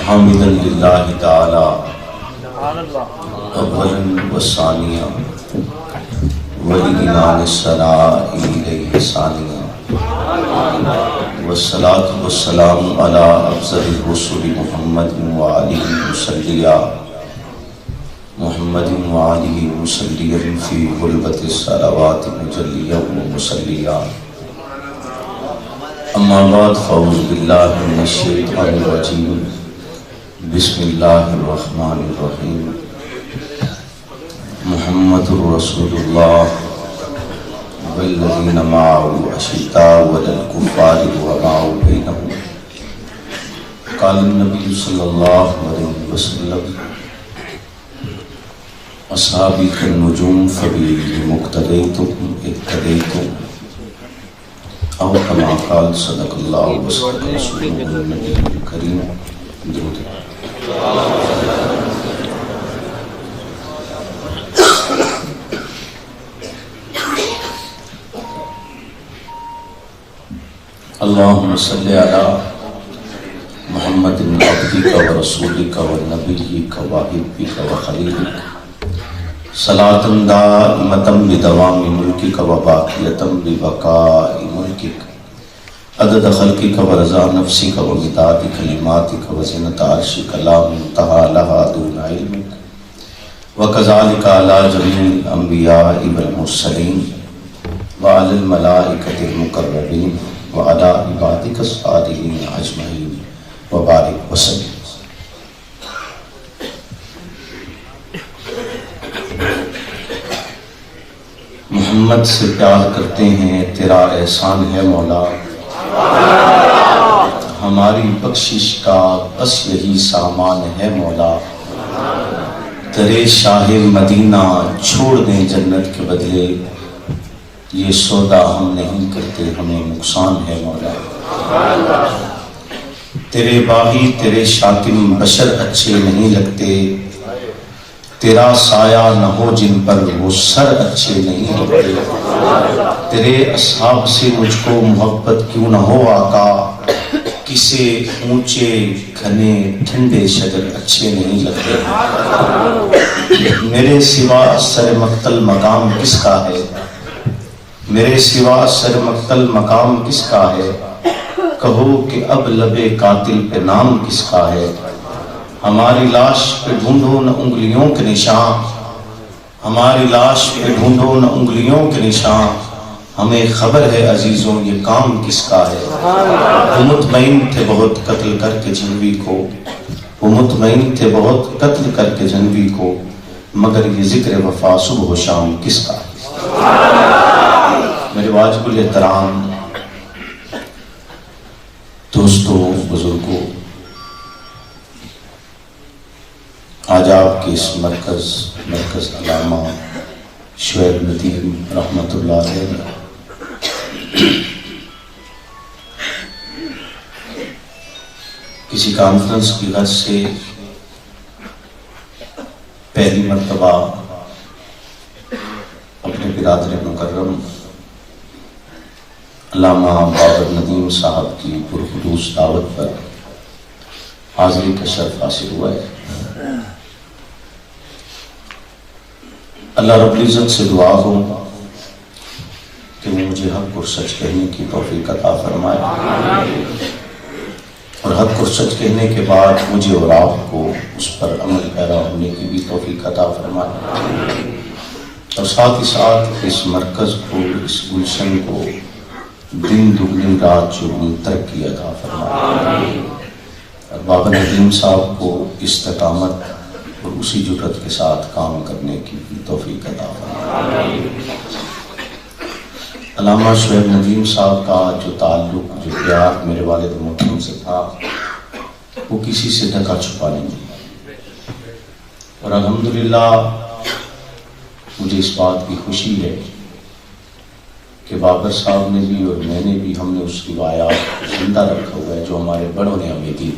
حامدا للہ تعالی اولا و ثانیا وللإمام الصلاة إليه ثانيا والصلاة والسلام على أفضل الرسل محمد وآله مسليا محمد وآله مسليا في غلبة الصلوات مجليا ومسليا أما بعد فأعوذ بالله من الشيطان الرجيم بسم الله الرحمن الرحيم محمد رسول الله والذين معه أشداء على الكفار رحماء بينهم قال النبي صلى الله عليه وسلم أصحابي كالنجوم فبمقتديتم اقتديتم أو كما قال صدق الله وصدق رسوله النبي الكريم درود اللهم صل على محمد عبدك ورسولك ونبيك وحبيبك وخليلك صلاة دائمة بدوام ملكك وباقية ببقاء ملكك عدد خلقك ورضا نفسك ومداد كلماتك وزنة عرشك لا منتهى لها دون علمك وكذلك على جميع الأنبياء والمرسلين وعلى الملائكة المقربين وعلى عبادك الصالحين أجمعين وبارك وسلم. محمد سے پیار کرتے ہیں تیرا احسان ہے مولا، ہماری بخشش کا بس یہی سامان ہے مولا، تیرے شاہ مدینہ چھوڑ دیں جنت کے بدلے، یہ سودا ہم نہیں کرتے ہمیں نقصان ہے مولا، تیرے باغی تیرے شاکم بشر اچھے نہیں لگتے، تیرا سایہ نہ ہو جن پر وہ سر اچھے نہیں لگتے، تیرے اصحاب سے مجھ کو محبت کیوں نہ ہو آقا، کسے اونچے گھنے ٹھنڈے شجر اچھے نہیں لگتے، میرے سوا سر مقتل مقام کس کا ہے، میرے سوا سر مقتل مقام کس کا ہے، کہو کہ اب لب قاتل پہ نام کس کا ہے، ہماری لاش پہ ڈھونڈو نہ انگلیوں کے نشان، ہماری لاش پہ ڈھونڈو نہ انگلیوں کے نشان، ہمیں خبر ہے عزیزوں یہ کام کس کا ہے، وہ مطمئن تھے بہت قتل کر کے جنوی کو، وہ مطمئن تھے بہت قتل کر کے جنوی کو، مگر یہ ذکر وفا صبح و شام کس کا ہے. میرے واجب الاحترام دوستوں بزرگوں، آج آپ کے اس مرکز علامہ شعیب ندیم رحمۃ اللہ علیہ کسی کانفرنس کی غرض سے پہلی مرتبہ اپنے برادر مکرم علامہ بابر ندیم صاحب کی پرخلوص دعوت پر حاضری کا شرف حاصل ہوا ہے. اللہ رب العزت سے دعا ہو کہ وہ مجھے حق اور سچ کہنے کی توفیق عطا فرمائے، اور حق اور سچ کہنے کے بعد مجھے اور آپ کو اس پر عمل پیرا ہونے کی بھی توفیق عطا فرمائے، اور ساتھ ہی ساتھ اس مرکز کو، اس گلشن کو دن دگنی رات چگنی ترقی عطا فرمائے، اور بابا ندیم صاحب کو استقامت اور اسی جرات کے ساتھ کام کرنے کی توفیق عطا فرمائے. علامہ شعیب ندیم صاحب کا جو تعلق، جو پیار میرے والد محترم سے تھا، وہ کسی سے ڈھکا چھپا نہیں، اور الحمدللہ مجھے اس بات کی خوشی ہے کہ بابر صاحب نے بھی اور میں نے بھی، ہم نے اس روایات زندہ رکھا ہوا ہے جو ہمارے بڑوں نے ہمیں دی.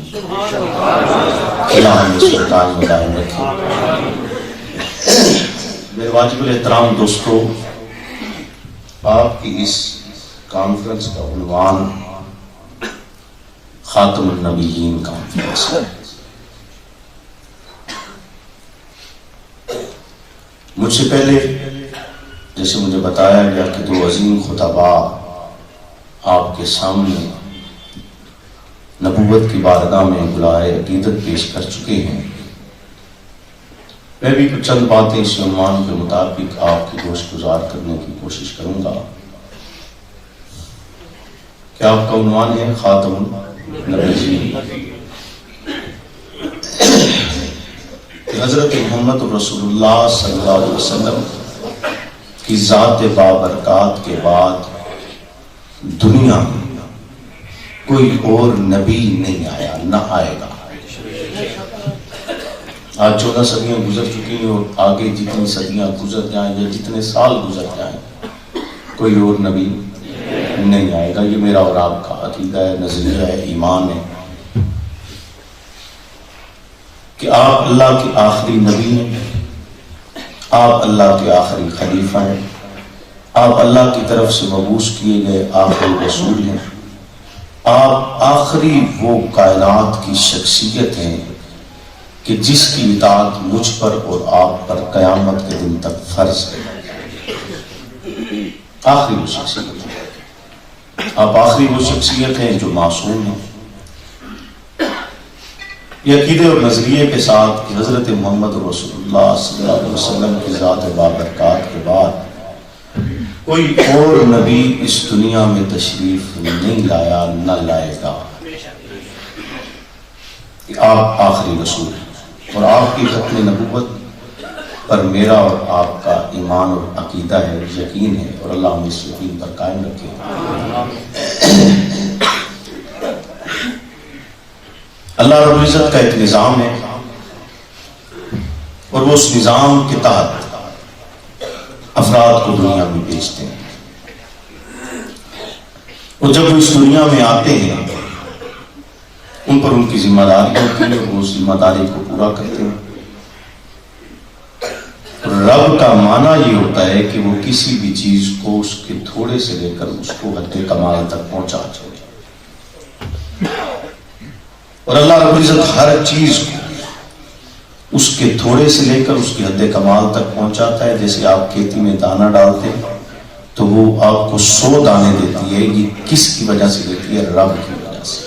اللہ ہمیں سلطان مدائم رکھے. میرے واجب الاحترام دوستو، آپ کی اس کانفرنس کا عنوان خاتم النبیین کانفرنس ہے. مجھ سے پہلے جیسے مجھے بتایا گیا کہ 2 عظیم خطبا آپ کے سامنے نبوت کی بارگاہ میں بلائے عقیدت پیش کر چکے ہیں، میں بھی کچھ چند باتیں اس عنوان کے مطابق آپ کی گوشت گزار کرنے کی کوشش کروں گا کہ آپ کا عنوان ہے خاتم النبیین، حضرت محمد رسول اللہ صلی اللہ علیہ وسلم کی ذات بابرکات کے بعد دنیا میں کوئی اور نبی نہیں آیا، نہ آئے گا۔ آج 14 صدیاں گزر چکی ہیں اور آگے جتنی صدیاں گزر جائیں یا جتنے سال گزر جائیں کوئی اور نبی نہیں آئے گا۔ یہ میرا اور آپ کا عقیدہ ہے، نظریہ ہے، ایمان ہے کہ آپ اللہ کے آخری نبی ہیں، آپ اللہ کے آخری خلیفہ ہیں، آپ اللہ کی طرف سے مبعوث کیے گئے آخری رسول ہیں، آپ آخری وہ کائنات کی شخصیت ہیں کہ جس کی اطاعت مجھ پر اور آپ پر قیامت کے دن تک فرض ہے۔ آخری وہ شخصیت ہے، آپ آخری وہ شخصیت ہیں جو معصوم ہیں۔ یہ عقیدے اور نظریے کے ساتھ کہ حضرت محمد رسول اللہ صلی اللہ علیہ وسلم کی ذات بابرکات کے بعد کوئی اور نبی اس دنیا میں تشریف نہیں لایا، نہ لائے گا، کہ آپ آخری رسول ہیں اور آپ کی ختم نبوت پر میرا اور آپ کا ایمان اور عقیدہ ہے، یقین ہے، اور اللہ ہمیں اس یقین پر قائم رکھے۔ اللہ رب العزت کا ایک نظام ہے اور وہ اس نظام کے تحت افراد کو دنیا میں بھیجتے ہیں، اور جب وہ اس دنیا میں آتے ہیں ان پر ان کی ذمہ داری ہوتی ہے، وہ اس ذمہ داری کو پورا کرتے ہیں۔ رب کا معنی یہ ہوتا ہے کہ وہ کسی بھی چیز کو اس کے تھوڑے سے لے کر اس کو حد کمال تک پہنچا چھوڑے، اور اللہ رب العزت ہر چیز کو اس کے تھوڑے سے لے کر اس کی حد کمال تک پہنچاتا ہے۔ جیسے آپ کھیتی میں دانہ ڈالتے ہیں تو وہ آپ کو 100 دانے دیتی ہے، یہ کس کی وجہ سے دیتی ہے؟ رب کی وجہ سے۔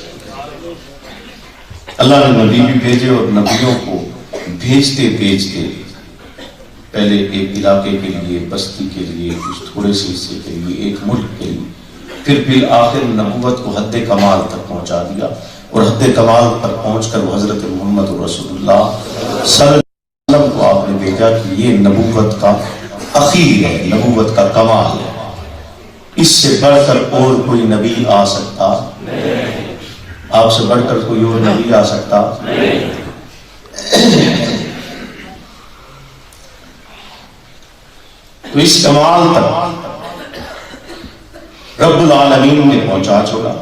اللہ نے نبی بھی بھیجے اور نبیوں کو بھیجتے بھیجتے پہلے ایک علاقے کے لیے، بستی کے لیے، اس تھوڑے سے حصے کے لیے، ایک ملک کے لیے، پھر بالآخر نبوت کو حد کمال تک پہنچا دیا، اور حد کمال پر پہنچ کر وہ حضرت محمد رسول اللہ صلی اللہ علیہ وسلم کو آپ نے بھیجا کہ یہ نبوت کا اخیر ہے، نبوت کا کمال ہے، اس سے بڑھ کر اور کوئی نبی آ سکتا نہیں، آپ سے بڑھ کر کوئی اور نبی آ سکتا نہیں۔ تو اس کمال تک رب العالمین نے پہنچا چھوڑا۔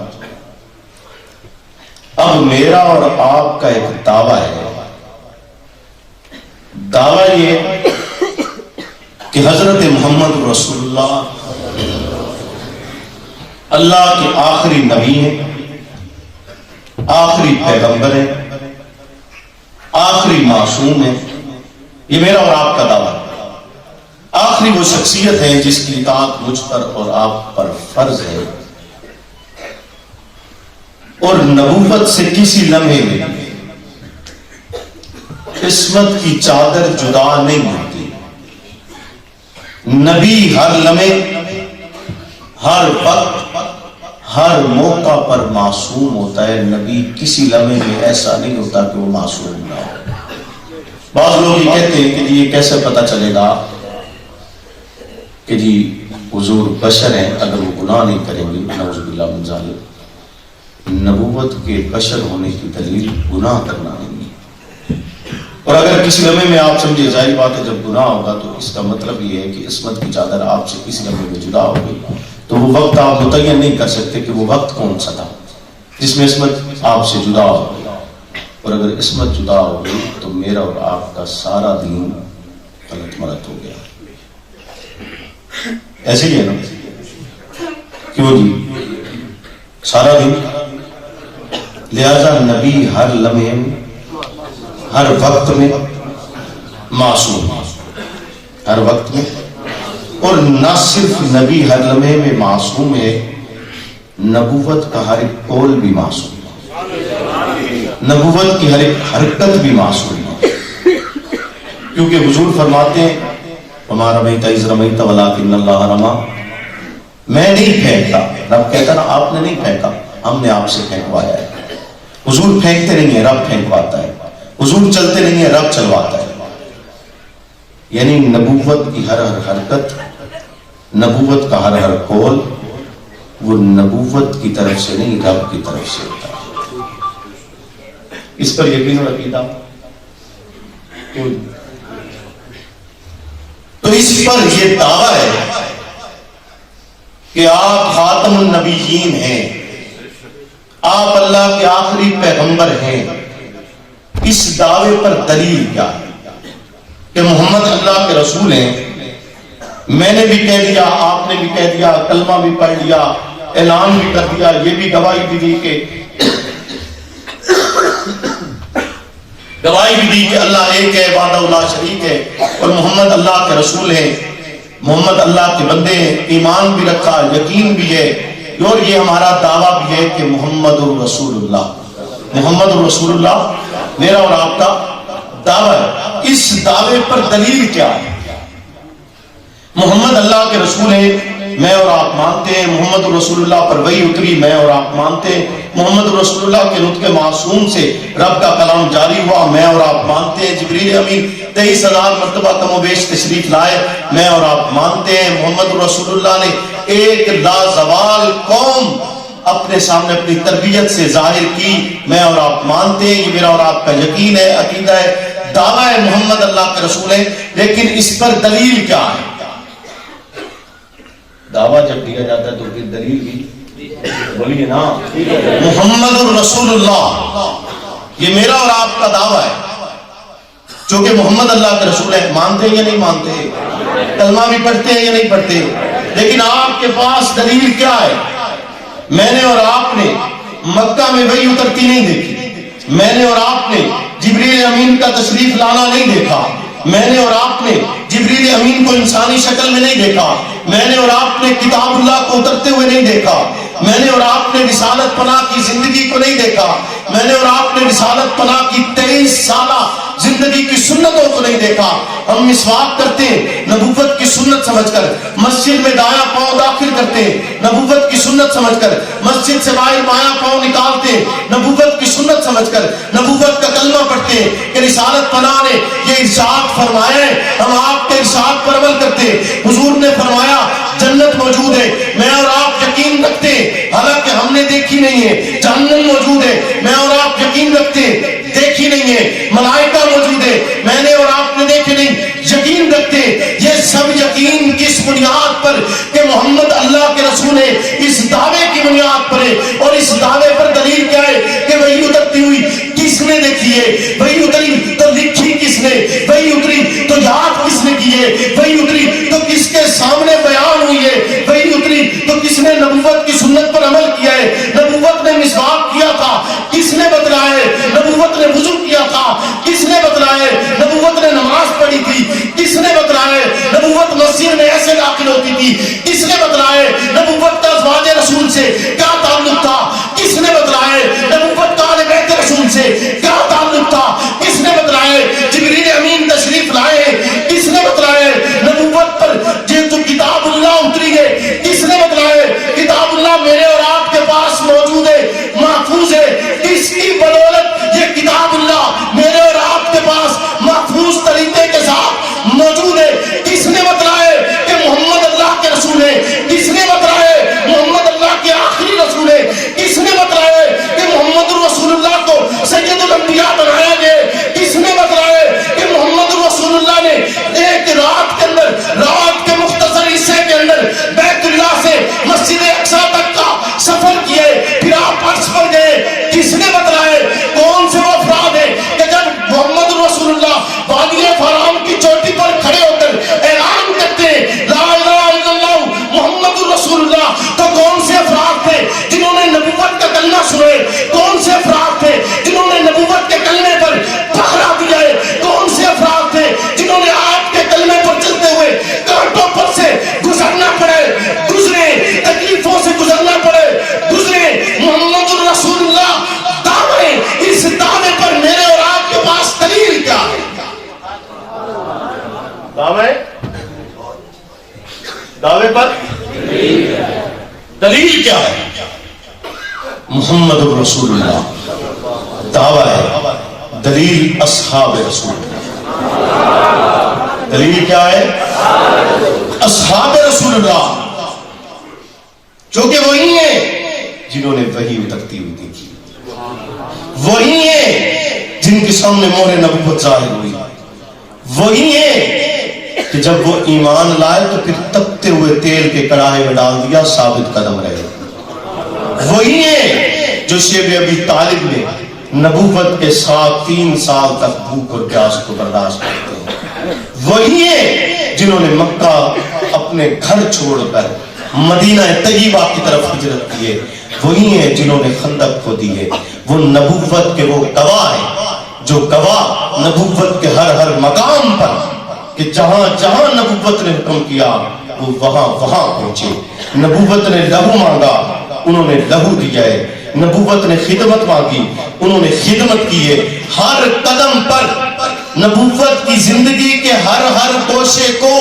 اب میرا اور آپ کا ایک دعویٰ ہے، دعویٰ یہ کہ حضرت محمد رسول اللہ کے آخری نبی ہیں، آخری پیغمبر ہیں، آخری معصوم ہیں۔ یہ میرا اور آپ کا دعویٰ ہے۔ آخری وہ شخصیت ہے جس کی اطاعت مجھ پر اور آپ پر فرض ہے، اور نبوت سے کسی لمحے میں عصمت کی چادر جدا نہیں ہوتی۔ نبی ہر لمحے، ہر وقت، ہر موقع پر معصوم ہوتا ہے۔ نبی کسی لمحے میں ایسا نہیں ہوتا کہ وہ معصوم نہ ہو۔ بعض لوگ یہ کہتے ہیں کہ یہ کیسے پتہ چلے گا کہ جی حضور بشر ہیں، اگر وہ گناہ نہیں کریں گے، نعوذ باللہ من ذالک۔ نبوت کے بشر ہونے کی دلیل گناہ کرنا نہیں ہے، اور اگر کسی لمحے میں آپ سمجھے، ظاہر بات ہے جب گناہ ہوگا تو اس کا مطلب یہ ہے کہ عصمت کی چادر آپ سے کسی لمحے میں جدا ہو گئی، تو وہ وقت آپ متعین نہیں کر سکتے کہ وہ وقت کون سا تھا جس میں عصمت آپ سے جدا ہو گئی۔ اور اگر عصمت جدا ہو گئی تو میرا اور آپ کا سارا دین غلط ملت ہو گیا۔ ایسے ہی ہے نا؟ کیوں جی؟ سارا دن۔ لہذا نبی ہر لمحے میں، ہر وقت میں معصوم۔ ہر وقت میں، اور نہ صرف نبی ہر لمحے میں معصوم ہے، نبوت کا ہر ایک قول بھی معصوم ہے، نبوت کی ہر ایک حرکت بھی معصوم ہے، کیونکہ حضور فرماتے ہیں ہمارا رمیت اذ رمیت ولکن اللہ رما، میں نہیں پھینکتا، رب کہتا نا آپ نے نہیں پھینکا، ہم نے آپ سے پھینکوایا ہے۔ حضور پھینکتے نہیں ہیں، رب پھینکواتا ہے، حضور چلتے نہیں ہیں، رب چلواتا ہے۔ یعنی نبوت کی ہر ہر حرکت، نبوت کا ہر ہر قول، وہ نبوت کی طرف سے نہیں، رب کی طرف سے ہوتا ہے۔ اس پر یقین اور عقیدہ، تو اس پر یہ دعویٰ ہے کہ آپ خاتم النبیین ہیں، آپ اللہ کے آخری پیغمبر ہیں۔ اس دعوے پر دلیل کیا ہے کہ محمد اللہ کے رسول ہیں؟ میں نے بھی کہہ دیا، آپ نے بھی کہہ دیا، کلمہ بھی پڑھ لیا، اعلان بھی کر دیا، یہ بھی گواہی بھی دی کہ اللہ ایک ہے، وحدہ لا شریک ہے، اور محمد اللہ کے رسول ہیں، محمد اللہ کے بندے ہیں، ایمان بھی رکھا، یقین بھی ہے، اور یہ ہمارا دعویٰ بھی ہے کہ محمد الرسول اللہ، محمد الرسول اللہ میرا اور آپ کا دعویٰ ہے۔ اس دعوے پر دلیل کیا ہے؟ محمد اللہ کے رسول ہیں، میں اور آپ مانتے ہیں، محمد رسول اللہ پر وحی اتری، میں اور آپ مانتے ہیں، محمد رسول اللہ کے نطق معصوم سے رب کا کلام جاری ہوا، میں اور آپ مانتے ہیں، جبریل امین 23,000 مرتبہ کم و بیش تشریف لائے، میں اور آپ مانتے ہیں، محمد رسول اللہ نے ایک لازوال قوم اپنے سامنے اپنی تربیت سے ظاہر کی، میں اور آپ مانتے ہیں، یہ میرا اور آپ کا یقین ہے، عقیدہ ہے، دعویٰ ہے، محمد اللہ کے رسول ہے۔ لیکن اس پر دلیل کیا ہے؟ دعویٰ جب دیا جاتا ہے تو پھر دلیل بھی بولیے نا، محمد الرسول اللہ، یہ میرا اور آپ کا دعویٰ ہے، چونکہ محمد اللہ کے رسول ہے۔ مانتے ہیں یا نہیں مانتے؟ کلمہ بھی پڑھتے ہیں یا نہیں پڑھتے؟ لیکن آپ کے پاس دلیل کیا ہے؟ میں نے اور آپ نے مکہ میں وحی اترتی نہیں دیکھی، میں نے اور آپ نے جبریل امین کا تشریف لانا نہیں دیکھا، میں نے اور آپ نے جبریل امین کو انسانی شکل میں نہیں دیکھا، میں نے اور آپ نے کتاب اللہ کو اترتے ہوئے نہیں دیکھا، میں نے اور آپ نے رسالت پناہ کی زندگی کو نہیں دیکھا، میں نے اور آپ نے رسالت پناہ کی 23 سالہ زندگی کی سنتوں کو نہیں دیکھا۔ ہم مسواک کرتے ہیں نبوت کی سنت سمجھ کر، مسجد میں دایاں پاؤں داخل کرتے ہیں نبوت کی سنت سمجھ کر، مسجد سے باہر بایاں پاؤں نکالتے ہیں نبوت کی سنت سمجھ کر، نبوت کا کلمہ پڑھتے ہیں کہ رسالت پناہ نے یہ ارشاد فرمایا ہے، ہم آپ کے ارشاد پر عمل کرتے ہیں۔ حضور نے فرمایا جنت موجود ہے، میں اور آپ یقین رکھتے ہیں، حالانکہ ہم نے دیکھی نہیں ہے۔ جہنم موجود ہے، میں اور آپ یقین رکھتے ہیں، دیکھی نہیں ہے۔ ملائکہ موجود ہے، میں نے اور آپ نے دیکھے نہیں، یقین رکھتے ہیں۔ یہ سب یقین کس بنیاد پر؟ کہ محمد اللہ کے رسول ہے، اس دعوے کی بنیاد پر ہے۔ اور اس دعوے پر دلیل کیا ہے کہ وہی اترتی ہوئی کس نے دیکھی ہے؟ وہی اتری تو لکھی کس نے؟ وہی اتری تو یاد کس نے کی ہے؟ وہی اتری تو کس کے سامنے بیان ہوئی ہے؟ وہی اتری تو کس نے نبوت کی سنت پر عمل کیا ہے؟ نبوت نے مسواک کیا تھا، کس نے بتلایا ہے؟ نبوت نے وضو کیا تھا، کس نے بتلایا ہے؟ نبوت نے نماز پڑھی تھی، کس نے بتلایا ہے؟ نبوت مسجد میں ایسے داخل ہوتی تھی، کس نے بتلایا ہے؟ نبوت کا ازواج رسول سے کیا تعلق تھا؟ کس نے بتلایا ہے؟ نبوت کا اہل بیت رسول سے کیا تعلق تھا؟ کس نے بتلایا ہے؟ جبریل امین تشریف لائے، کس نے بتلایا ہے؟ نبوت پر یہ تو کتاب اللہ اتری ہے، کس نے بتلایا ہے؟ کتاب اللہ میرے اور آپ کے پاس موجود ہے، محفوظ ہے، کس کی بدولت یہ کتاب اللہ میرے اور آپ کے پاس محفوظ طریقے کے ساتھ موجود ہے؟ کس نے بتلایا ہے کہ محمد اللہ کے رسول ہے؟ کس نے بتلایا ہے محمد اللہ کے آخری رسول ہے؟ کس نے بتلایا ہے کہ محمد رسول اللہ کو سید الانبیاء بنایا گیا؟ کس نے بتلایا ہے کہ محمد رسول اللہ نے ایک رات کے اندر، رات کے مختصر حصے کے اندر بیت اللہ سے مسجد اقصی تک کا سفر کیا ہے، پھر آپ عرش پر گئے؟ کس نے بتلایا ہے؟ کون سے وہ افراد ہیں کہ جب محمد رسول اللہ وادی فرام کی چوٹی پر کھڑے ہو کر اعلان کرتے ہیں لا الہ الا اللہ محمد رسول اللہ، تو کون سے افراد تھے جنہوں نے نبوت کا کلمہ سنے؟ کون سے افراد تھے جنہوں نے نبوت کے کلمے پر پہرا دیا ہے؟ کون سے افراد تھے جنہوں نے آپ کے کلمے پر چلتے ہوئے دلیل کیا ہے؟ محمد الرسول اللہ دعویٰ ہے، دلیل اصحاب رسول اللہ۔ دلیل کیا ہے؟ اصحاب رسول اللہ، جو کہ وہی ہیں جنہوں نے وحی اترتی ہوئی دیکھی، وہی ہیں جن کے سامنے مہر نبوت ظاہر ہوئی، وہی ہیں کہ جب وہ ایمان لائے تو پھر تپتے ہوئے تیل کے کڑاہے میں ڈال دیا، ثابت قدم رہے، وہی ہیں جو شیب ابی طالب نے نبوت کے ساتھ 3 سال تک بھوک اور پیاس کو برداشت کرتے ہیں، وہی ہیں جنہوں نے مکہ اپنے گھر چھوڑ کر مدینہ طیبہ کی طرف ہجرت کی ہے، وہی ہیں جنہوں نے خندق کو دی ہے۔ وہ نبوت کے وہ گواہ ہیں جو گواہ نبوت کے ہر مقام پر، کہ جہاں جہاں نبوت نے حکم کیا وہ وہاں وہاں پہنچے۔ نبوت نے لہو مانگا، انہوں نے لہو دیا ہے، نبوت نے خدمت مانگی، انہوں نے خدمت کی ہے۔ ہر قدم پر نبوت کی زندگی کے ہر گوشے کو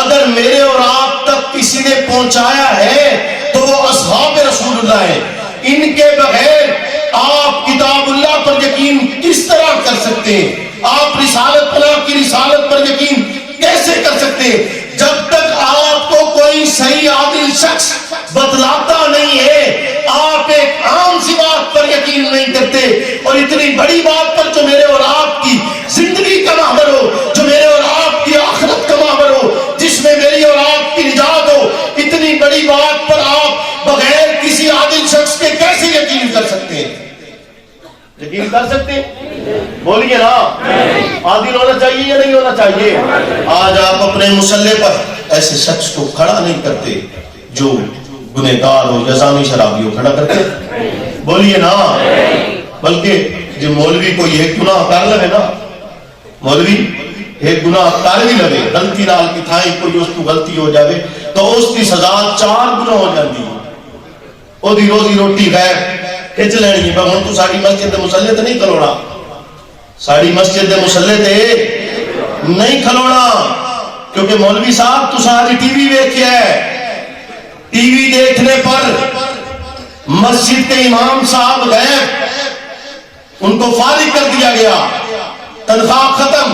اگر میرے اور آپ تک کسی نے پہنچایا ہے تو وہ اصحاب رسول اللہ ہیں۔ ان کے بغیر آپ کتاب اللہ پر یقین کس طرح کر سکتے ہیں؟ آپ رسالت اللہ کی رسالت پر یقین کیسے کر سکتے ہیں؟ جب تک آپ کو کوئی صحیح عادل شخص بتلاتا نہیں ہے آپ ایک عام سی بات پر یقین نہیں کرتے، اور اتنی بڑی بات پر جو میرے اور آپ کی زندگی کا محور ہو، جو میرے اور آپ کی آخرت کا محور ہو، جس میں میری اور آپ کی نجات ہو، اتنی بڑی بات پر آپ بغیر کسی عادل شخص کے کیسے یقین کر سکتے ہیں؟ یقین کر سکتے ہیں؟ بولیے نا، عادل ہونا چاہیے یا نہیں ہونا چاہیے؟ آج آپ اپنے مسلح پر ایسے شخص کو کھڑا نہیں کرتے جو گنہگار ہو یا زانی شرابی ہو، کھڑا کرتے؟ بولیے نا۔ بلکہ جو مولوی کو یہ گناہ کر لگے نا، مولوی ایک گناہ کر بھی لگے، غلطی نال کی تھائی کوئی اس کو غلطی ہو جاوے تو اس کی سزا 4 گنا ہو جاتی ہے۔ او دی روزی روٹی غیر کھچ لینی ہے۔ ہن تو ساری مسجد دے مصلے تے نہیں کھلونا، ساری مسجد دے مصلے تے نہیں کھلونا، کیونکہ مولوی صاحب تو ساری ٹی وی دیکھیا ہے، ٹی وی دیکھنے پر مسجد کے امام صاحب گئے، ان کو فارغ کر دیا گیا، تنخواہ ختم،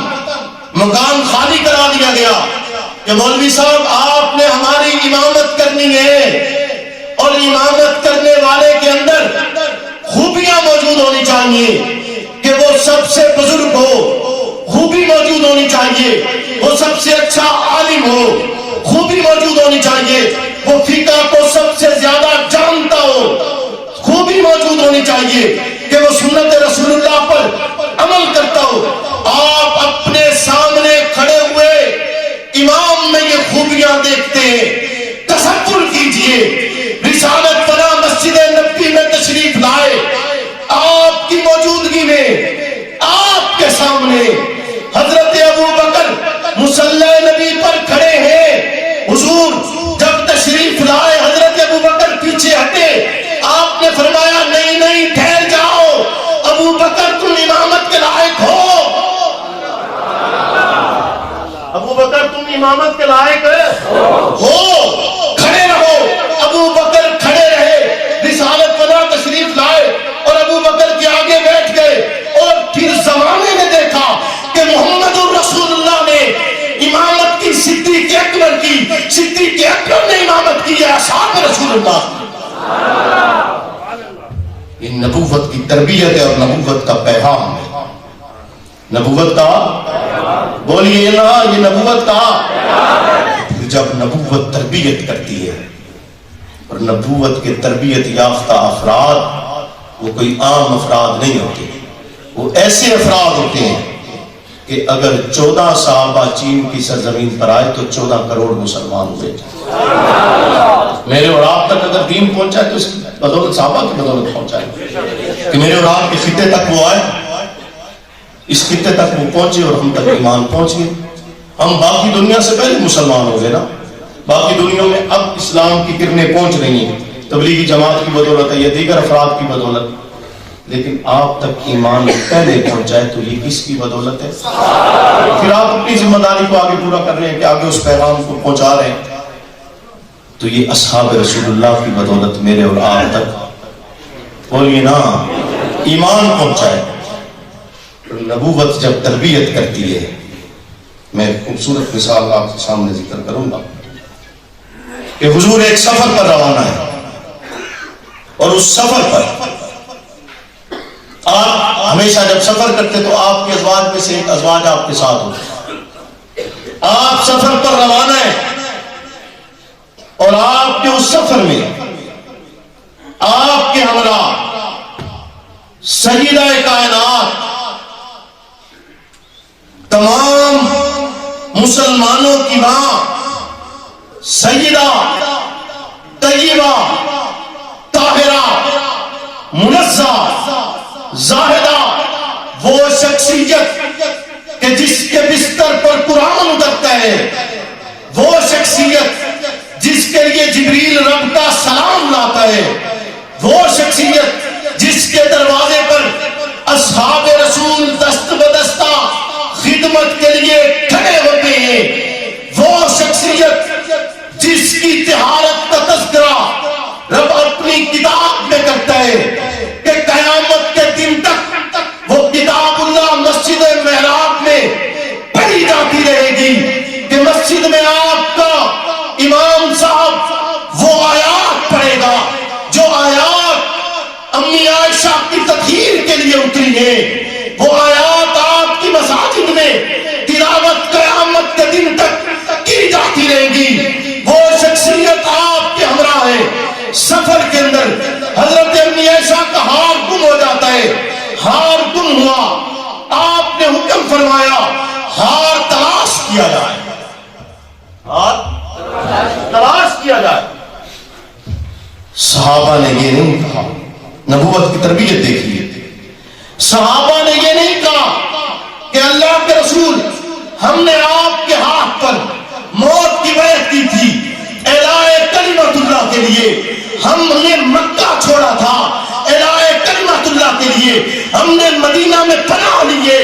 مکان خالی کرا دیا گیا کہ مولوی صاحب آپ نے ہماری امامت کرنی ہے، اور امامت کرنے والے کے اندر خوبیاں موجود ہونی چاہیے کہ وہ سب سے بزرگ ہو، خوبی موجود ہونی چاہیے وہ سب سے اچھا عالم ہو، خوبی موجود ہونی چاہیے وہ فقہ کو سب سے زیادہ جانتا ہو، خوبی موجود ہونی چاہیے کہ وہ سنت رسول اللہ پر عمل کرتا ہو۔ آپ اپنے سامنے کھڑے ہوئے امام میں یہ خوبیاں دیکھتے ہیں، تصور کیجئے رسالت فنا مسجد نبوی میں تشریف لائے، آپ کی موجودگی میں آپ کے سامنے حضرت ابو بکر مصلی نبی پر کھڑے ہیں۔ حضور جب تشریف لائے حضرت ابو بکر پیچھے ہٹے، آپ نے فرمایا نہیں نہیں ٹھہر جاؤ، ابو بکر تم امامت کے لائق ہو، ابو بکر تم امامت کے لائق ہو، کھڑے رہو۔ ابو بکر کھڑے رہے، رسالت فنا تشریف لائے اور ابو بکر کے آگے بیٹھ گئے، اور پھر زمانے میں دیکھا کہ محمد الرسول اللہ نے امامت کی، صدیق اکبر کی، صدیق اکبر نے امامت کی ہے، اصحاب رسول اللہ۔ یہ نبوت کی تربیت ہے اور نبوت کا پیغام ہے، نبوت کا، بولیے نا، یہ نبوت کا۔ پھر جب نبوت تربیت کرتی ہے، اور نبوت کے تربیت یافتہ افراد وہ کوئی عام افراد نہیں ہوتے، وہ ایسے افراد ہوتے ہیں کہ اگر 14 صحابہ چین کی سرزمین پر آئے تو 14 کروڑ مسلمان ہوئے۔ میرے اور آپ تک اگر دین پہنچا ہے تو اس کی بدولت صحابہ کی بدولت پہنچا ہے کہ میرے اور آپ کے خطے تک وہ آئے، اس خطے تک وہ پہنچے اور ہم تک ایمان پہنچ گئے۔ ہم باقی دنیا سے پہلے مسلمان ہو گئے نا، باقی دنیا میں اب اسلام کی کرنیں پہنچ رہی ہیں، تبلیغی جماعت کی بدولت ہے یا دیگر افراد کی بدولت، لیکن آپ تک ایمان پہلے پہنچا ہے تو یہ کس کی بدولت ہے؟ پھر آپ اپنی ذمہ داری کو آگے پورا کر رہے ہیں کہ آگے اس پیغام کو پہنچا رہے ہیں۔ تو یہ اصحاب رسول اللہ کی بدولت میرے اور آپ تک بولیے نا ایمان پہنچائے. نبوت جب تربیت کرتی ہے، میں خوبصورت مثال آپ کے سامنے ذکر کروں گا کہ حضور ایک سفر پر روانہ ہے، اور اس سفر پر آپ ہمیشہ جب سفر کرتے تو آپ کے ازواج میں سے ایک ازواج آپ کے ساتھ ہوتا. آپ سفر پر روانہ ہیں اور آپ کے اس سفر میں آپ کے ہمراہ سیدہ کائنات تمام مسلمانوں کی ماں سیدہ طیبہ طاہرہ منزہ زاہدہ، وہ شخصیت کہ جس کے بستر پر قرآن اترتا ہے، وہ شخصیت جس کے لیے جبریل رب کا سلام لاتا ہے، وہ شخصیت جس کے دروازے پر اصحاب رسول دست بدستہ خدمت کے لیے کھڑے ہوتے ہیں، وہ شخصیت جس کی طہارت کا تذکرہ رب اپنی کتاب میں کرتا ہے کہ قیامت کے دن تک وہ کتاب اللہ مسجد محراب میں پڑھی جاتی رہے گی کہ مسجد میں آپ کا امام صاحب وہ آیات پڑھے گا جو آیات امی عائشہ کی تطہیر کے لیے اتری ہے، وہ آیات آپ کی مساجد میں تلاوت قیامت کے دن تک کی جاتی رہے گی. وہ شخصیت آپ کے ہمراہ ہے. سفر کے اندر حضرت امی عائشہ کا ہار گم ہو جاتا ہے. ہار گم ہوا، آپ نے حکم فرمایا ہار تلاش کیا جائے، ہار تلاش کیا جائے. صحابہ نے یہ نہیں کہا، نبوت کی تربیت دیکھیے، صحابہ نے یہ نہیں کہا کہ اللہ کے رسول ہم نے آپ کے ہاتھ پر موت کی بیعت کی تھی اعلاء کلمت اللہ کے لیے، ہم نے مکہ چھوڑا تھا اعلاء کلمت اللہ کے لیے، ہم نے مدینہ میں پناہ لیے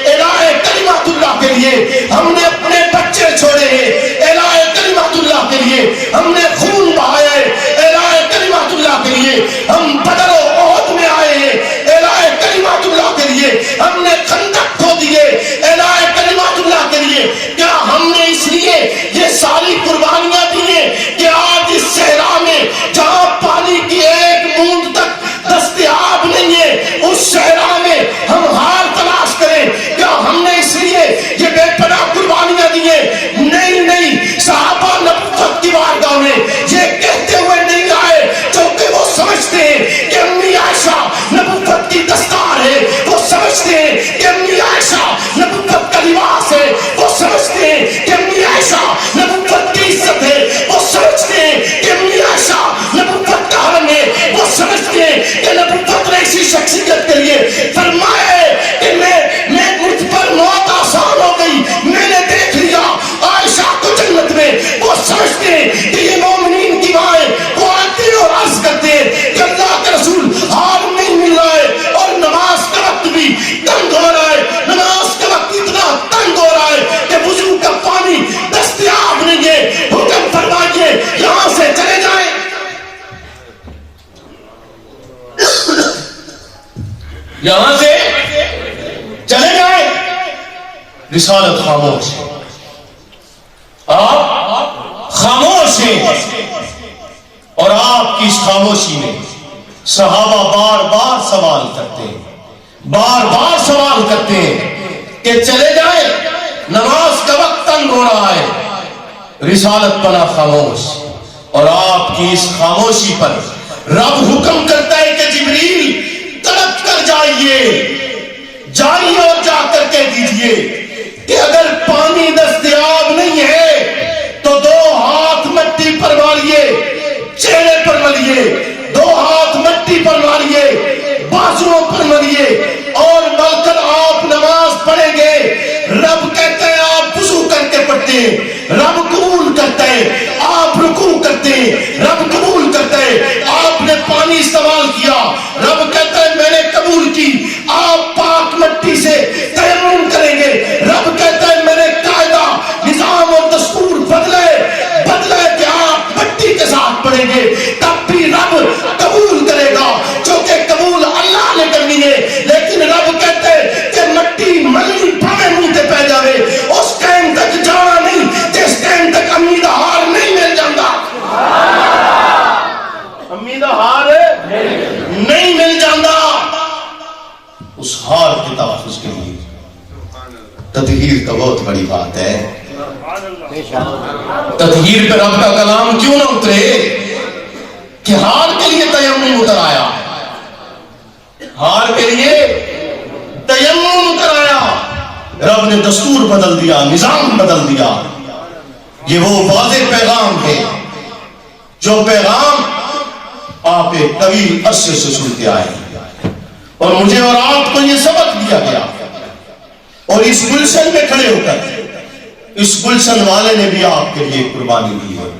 اعلاء کلمت اللہ کے لیے، ہم نے اپنے بچے چھوڑے ہیں اعلاء کلمت اللہ کے لیے، ہم نے خون بہایا اعلاء کلمت اللہ کے لیے، ہم بدر و احد میں آئے ہیں اعلاء کلمت اللہ کے لیے، ہم نے خندق کھو دیے اعلاء کلمت اللہ کے لیے. کیا ہم نے اس لیے یہ ساری قربانیاں دی ہیں کہ آج اس صحرا میں جہاں پانی کی ایک بوند تک دستیاب نہیں ہے اس صحرا میں ہم ہار تلاش کریں؟ کیا ہم نے اس لیے یہ بے پناہ قربانیاں دی ہیں؟ نہیں، صحابہ نبوت کی بارگاہ میں یہ کہتے ہوئے نہیں آئے کیونکہ وہ سمجھتے ہیں کہ امی عائشہ نبوت کی دستار ہے، وہ سمجھتے ہیں کہ امی عائشہ نبوت کا لباس ہے، وہ سمجھتے ہیں کہ امی عائشہ نبوت کی عزت ہے، وہ سمجھتے ہیں کہ امی عائشہ نبوت کا حرم ہے، وہ سمجھتے ہیں کہ نبوت نے ایسی شخصیت کے لیے فرمایا ہے کہ میں مجھ پر موت آسان ہو گئی، میں نے دیکھ لیا عائشہ کو جنت میں. وہ سمجھتے ہیں کہ یہ مومنین کی ماں ہے، وہ آتے ہیں اور عرض کرتے ہیں کہ اللہ کے رسول حال نہیں مل رہا ہے اور نماز کا وقت بھی تنگ ہو رہا ہے، نماز کا وقت اتنا تنگ ہو رہا ہے کہ وضو کا پانی دستیاب نہیں ہے، حکم فرمائیے یہاں سے چلے جائیں. یہاں سے چلے جائیں. رسالت خاموش ہے، آپ خاموش ہیں، اور آپ کی اس خاموشی میں صحابہ بار بار سوال کرتے ہیں، بار بار سوال کرتے ہیں کہ چلے جائیں، نماز کا وقت تنگ ہو رہا ہے. رسالت پنا خاموش، اور آپ کی اس خاموشی پر رب حکم کرتا ہے کہ جبریل تڑپ کر جائیے اور جا کر کہہ دیجئے کہ اگر پانی دستیاب نہیں ہے تو 2 ہاتھ مٹی پر ماریے، چہرے پر ملیے، 2 ہاتھ مٹی پر ماریے، بازوؤں پر ملیے، اور مل کر آپ نماز پڑھیں گے. رب کہتا ہے آپ وضو کر کے پڑھتے ہیں، رب قبول کرتا ہے. آپ رکوع کرتے ہیں، رب قبول کرتا ہے. آپ نے پانی استعمال کیا، رب کہتا ہے میں نے قبول کی. آپ پاک مٹی سے تیمم کریں گے، رب کہتا ہے میں نے قاعدہ نظام اور دستور بدلے کہ آپ مٹی کے ساتھ ہار کے تحفظ کے لیے تطہیر تو بہت بڑی بات ہے. تطہیر پہ رب کا کلام کیوں نہ اترے کہ ہار کے لیے تیمم اتر آیا, ہار کے لیے تیمم اتر آیا. رب نے دستور بدل دیا, نظام بدل دیا. یہ وہ واضح پیغام ہے جو پیغام آپ ایک طویل عرصے سے سنتے آئے ہیں, اور مجھے اور آپ کو یہ سبق دیا گیا. اور اس گلشن میں کھڑے ہو کر اس گلشن والے نے بھی آپ کے لیے قربانی دی ہے,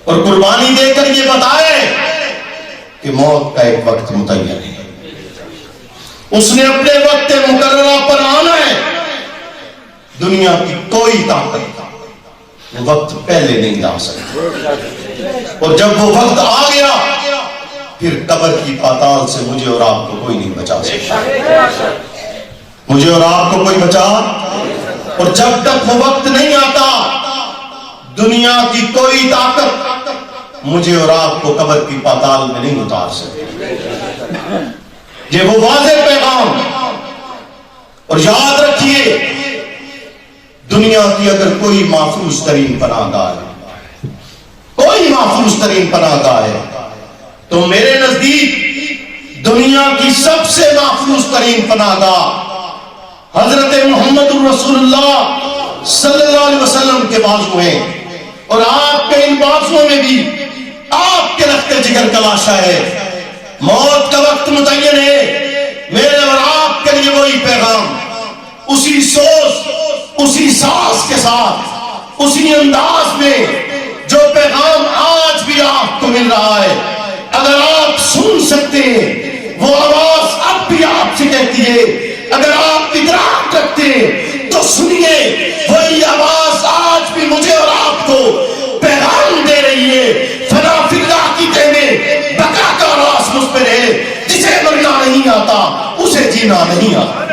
اور قربانی دے کر یہ بتائے کہ موت کا ایک وقت متعین ہے. اس نے اپنے وقت مقررہ پر آنا ہے. دنیا کی کوئی طاقت وہ وقت پہلے نہیں لا سکتی, اور جب وہ وقت آ گیا پھر قبر کی پاتال سے مجھے اور آپ کو کوئی نہیں بچا سکتا. مجھے اور آپ کو کوئی بچا, اور جب تک وہ وقت نہیں آتا دنیا کی کوئی طاقت مجھے اور آپ کو قبر کی پاتال میں نہیں اتار سکتی. یہ وہ واضح پیغام. اور یاد رکھیے, دنیا کی اگر کوئی محفوظ ترین پناہ گاہ ہے, کوئی محفوظ ترین پناہ گاہ ہے, تو میرے نزدیک دنیا کی سب سے محفوظ ترین پناہ گاہ حضرت محمد رسول اللہ صلی اللہ علیہ وسلم کے بازو ہیں. اور آپ کے ان بازوؤں میں بھی آپ کے رخت جگر کا لاشا ہے. موت کا وقت متعین ہے. میرے اور آپ کے لیے وہی پیغام, اسی سوچ, اسی ساز کے ساتھ, اسی انداز میں جو پیغام آج بھی آپ کو مل رہا ہے. اگر آپ سن سکتے ہیں وہ آواز اب بھی آپ سے کہتی ہے. اگر آپ ادراک رکھتے ہیں تو سنیے, وہی آواز آج بھی مجھے اور آپ کو پیغام دے رہی ہے. فنا فی اللہ کی کہنے بقا کا راز مجھ پر ہے, جسے مرنا نہیں آتا اسے جینا نہیں آتا.